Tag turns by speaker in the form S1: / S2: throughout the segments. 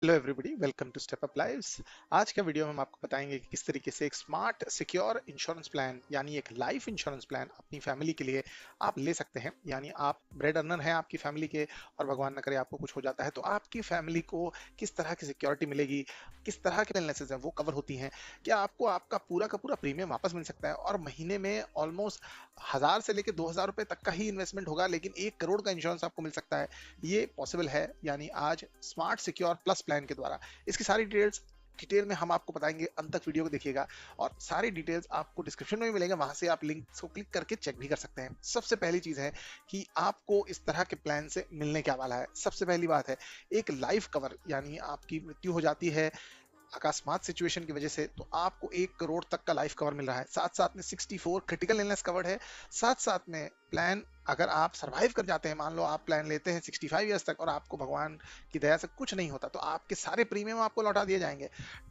S1: Hello everybody, welcome to Step Up Lives. आज का video में हम आपको बताएंगे कि किस तरीके से एक स्मार्ट सिक्योर इंश्योरेंस प्लान यानी एक लाइफ इंश्योरेंस प्लान अपनी फैमिली के लिए आप ले सकते हैं। यानी आप ब्रेड अर्नर हैं आपकी फैमिली के, और भगवान न करे आपको कुछ हो जाता है तो आपकी फैमिली को किस तरह की सिक्योरिटी मिलेगी, किस तरह के इलनेसेस हैं वो कवर होती हैं, क्या आपको आपका पूरा का पूरा प्रीमियम वापस मिल सकता है, और महीने में ऑलमोस्ट 1000 से लेकर 2000 रुपए तक का ही इन्वेस्टमेंट होगा लेकिन 1 करोड़ का इंश्योरेंस आपको मिल सकता है। ये पॉसिबल है यानी आज स्मार्ट सिक्योर प्लस प्लान के द्वारा। इसकी सारी डिटेल में हम आपको बताएंगे, अंत तक वीडियो को देखिएगा और सारी डिटेल्स आपको डिस्क्रिप्शन में भी मिलेंगे, वहां से आप लिंक को क्लिक करके चेक भी कर सकते हैं। सबसे पहली चीज है कि आपको इस तरह के प्लान से मिलने क्या वाला है। सबसे पहली बात है एक लाइफ कवर, यानी आपकी मृत्यु हो जाती है अकस्मात सिचुएशन की वजह से तो आपको 1 करोड़ तक का लाइफ कवर मिल रहा है। साथ साथ में 64 क्रिटिकल इलनेस कवर्ड है। साथ साथ में प्लान अगर आप सरवाइव कर जाते हैं, मान लो आप प्लान लेते हैं 65 ईयर्स तक और आपको भगवान की दया से कुछ नहीं होता तो आपके सारे प्रीमियम आपको लौटा दिए जाएंगे।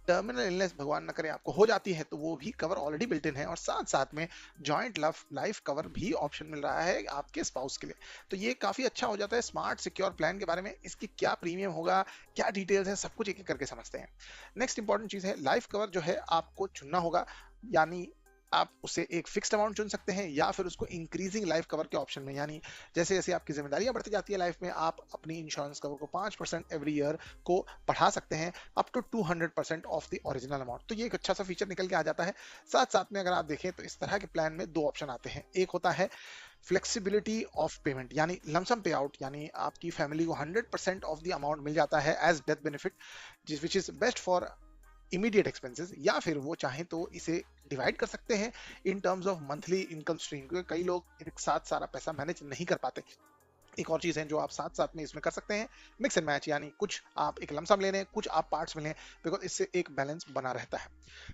S1: टर्मिनल इलनेस भगवान न करे आपको हो जाती है तो वो भी कवर ऑलरेडी बिल्ट इन है, और साथ साथ में जॉइंट लाइफ कवर भी ऑप्शन मिल रहा है आपके स्पाउस के लिए। तो ये काफी अच्छा हो जाता है। स्मार्ट सिक्योर प्लान के बारे में, इसकी क्या प्रीमियम होगा, क्या डिटेल्स है, सब कुछ एक एक करके समझते हैं। नेक्स्ट इंपॉर्टेंट चीज है लाइफ कवर जो है आपको चुनना होगा। यानी आप उसे एक फिक्स्ड अमाउंट चुन सकते हैं या फिर उसको इंक्रीजिंग लाइफ कवर के ऑप्शन में, यानी जैसे जैसे आपकी जिम्मेदारियां बढ़ती जाती है लाइफ में आप अपनी इंश्योरेंस कवर को 5% एवरी ईयर को बढ़ा सकते हैं up to 200% of the original amount. तो ये एक अच्छा सा फीचर निकल के आ जाता है। साथ साथ में अगर आप देखें तो इस तरह के प्लान में दो ऑप्शन आते हैं। एक होता है फ्लेक्सिबिलिटी ऑफ पेमेंट, यानी लमसम पे आउट, यानी आपकी फैमिली को 100% ऑफ द अमाउंट मिल जाता है एज डेथ बेनिफिट, जिस which is best for immediate expenses. या फिर वो चाहें तो इसे डिवाइड कर सकते हैं in terms of monthly income stream, क्योंकि कई लोग एक साथ सारा पैसा मैनेज नहीं कर पाते। एक और चीज है जो आप साथ साथ में इसमें कर सकते हैं, मिक्स एंड मैच, यानी कुछ आप एक लमसम ले लें, कुछ आप पार्ट्स में लें, बिकॉज इससे एक बैलेंस बना रहता है।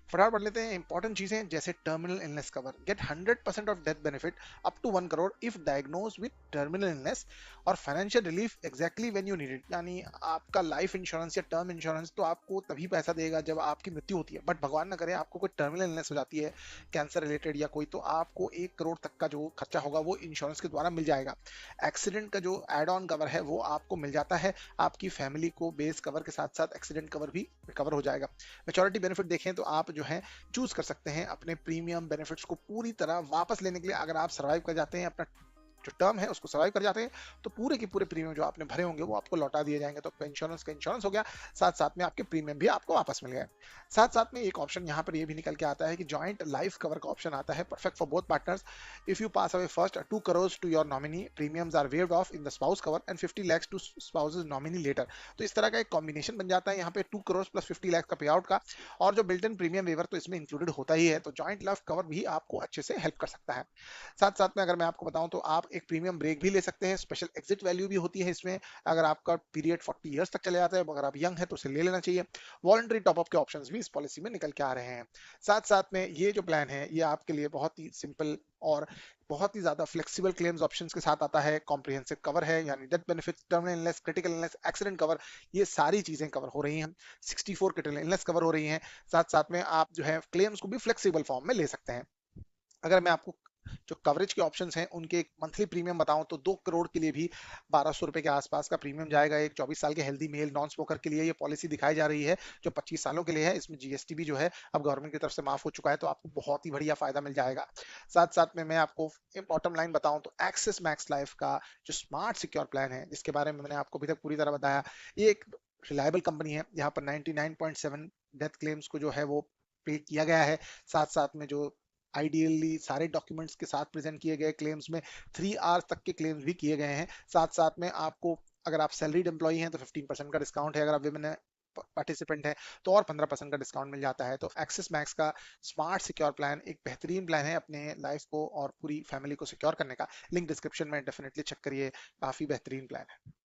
S1: फटाफट पढ़ लेते हैं इंपॉर्टेंट चीजें, जैसे terminal illness cover, get 100% of death benefit up to 1 crore if diagnose with terminal illness, और financial relief exactly when you need it. यानी आपका लाइफ इंश्योरेंस या टर्म इंश्योरेंस तो आपको तभी पैसा देगा जब आपकी मृत्यु होती है, बट भगवान ना करे आपको कोई टर्मिनल इलनेस हो जाती है, कैंसर रिलेटेड या कोई, तो आपको 1 करोड़ तक का जो खर्चा होगा वो इंश्योरेंस के द्वारा मिल जाएगा। एक्सीडेंट का जो एड ऑन कवर है वो आपको मिल जाता है, आपकी फैमिली को बेस कवर के साथ साथ एक्सीडेंट कवर भी कवर हो जाएगा। मेच्योरिटी बेनिफिट देखें तो आप जो है चूज कर सकते हैं अपने प्रीमियम बेनिफिट्स को पूरी तरह वापस लेने के लिए। अगर आप सर्वाइव कर जाते हैं, अपना जो टर्म है उसको सर्वाइव कर जाते हैं, तो पूरे के पूरे प्रीमियम जो आपने भरे होंगे वो आपको लौटा दिए जाएंगे। तो इंश्योरेंस का इंश्योरेंस हो गया, साथ साथ में आपके प्रीमियम भी आपको वापस मिल गए। साथ साथ में एक ऑप्शन यहाँ पर ये भी निकल के आता है कि जॉइंट लाइफ कवर का ऑप्शन आता है, perfect for both partners. If you pass away first 2 crore to your nominee, premiums are waived off in the spouse cover and 50 lakhs to spouse's nominee later. तो इस तरह का एक कॉम्बिनेशन बन जाता है यहाँ पे 2 करोड़ प्लस 50 lakhs का पे आउट का, और जो बिल्ट इन प्रीमियम वेवर तो इसमें इंक्लूडेड होता ही है। तो जॉइंट लाइफ कवर भी आपको अच्छे से हेल्प कर सकता है। साथ साथ में अगर मैं आपको बताऊं तो आप एक प्रीमियम ब्रेक भी ले सकते हैं, स्पेशल एग्जिट वैल्यू भी होती है इसमें। अगर आपका पीरियड 40 ईयर्स तक चले जाता है, अगर आप यंग है तो उसे ले लेना चाहिए। वॉलंटरी टॉपअप के ऑप्शंस भी इस पॉलिसी में निकल के आ रहे हैं। साथ साथ में ये जो प्लान है ये आपके लिए बहुत ही सिंपल और बहुत ही ज्यादा फ्लेक्सिबल क्लेम्स ऑप्शंस के साथ आता है। कॉम्प्रिहेंसिव कवर है, यानी death benefit, terminal illness, critical illness, accident cover, ये सारी चीजें कवर हो रही हैं। 64 क्रिटिकल इलनेस कवर हो रही हैं। साथ साथ में आप जो है क्लेम्स को भी फ्लेक्सिबल फॉर्म में ले सकते हैं। अगर मैं आपको जो कवरेज के ऑप्शंस हैं उनके एक मंथली प्रीमियम बताऊं तो 2 करोड़ के लिए भी 1200 रुपए के आसपास का प्रीमियम जाएगा। एक 24 साल के हेल्दी मेल नॉन स्मोकर के लिए ये पॉलिसी दिखाई जा रही है, जो 25 सालों के लिए है। इसमें जीएसटी भी जो है अब गवर्नमेंट की तरफ से माफ हो चुका है, तो आपको बहुत ही बढ़िया फायदा मिल जाएगा। साथ साथ में मैं आपको बॉटम लाइन बताऊं तो एक्सिस मैक्स लाइफ का जो स्मार्ट सिक्योर प्लान है, जिसके बारे में मैंने आपको अभी तक पूरी तरह बताया, ये एक रिलायबल कंपनी है। यहाँ पर 99.7 डेथ क्लेम्स को जो है वो पे किया गया है। साथ साथ में जो आइडियली सारे डॉक्यूमेंट्स के साथ प्रेजेंट किए गए क्लेम्स में 3 आवर्स तक के क्लेम्स भी किए गए हैं। साथ साथ में आपको अगर आप सैलरीड एम्प्लॉई हैं तो 15% का डिस्काउंट है, अगर आप विमेन पार्टिसिपेंट है तो और 15% का डिस्काउंट मिल जाता है। तो एक्सिस मैक्स का स्मार्ट सिक्योर प्लान एक बेहतरीन प्लान है अपने लाइफ को और पूरी फैमिली को सिक्योर करने का। लिंक डिस्क्रिप्शन में डेफिनेटली चेक करिए, काफी बेहतरीन प्लान है।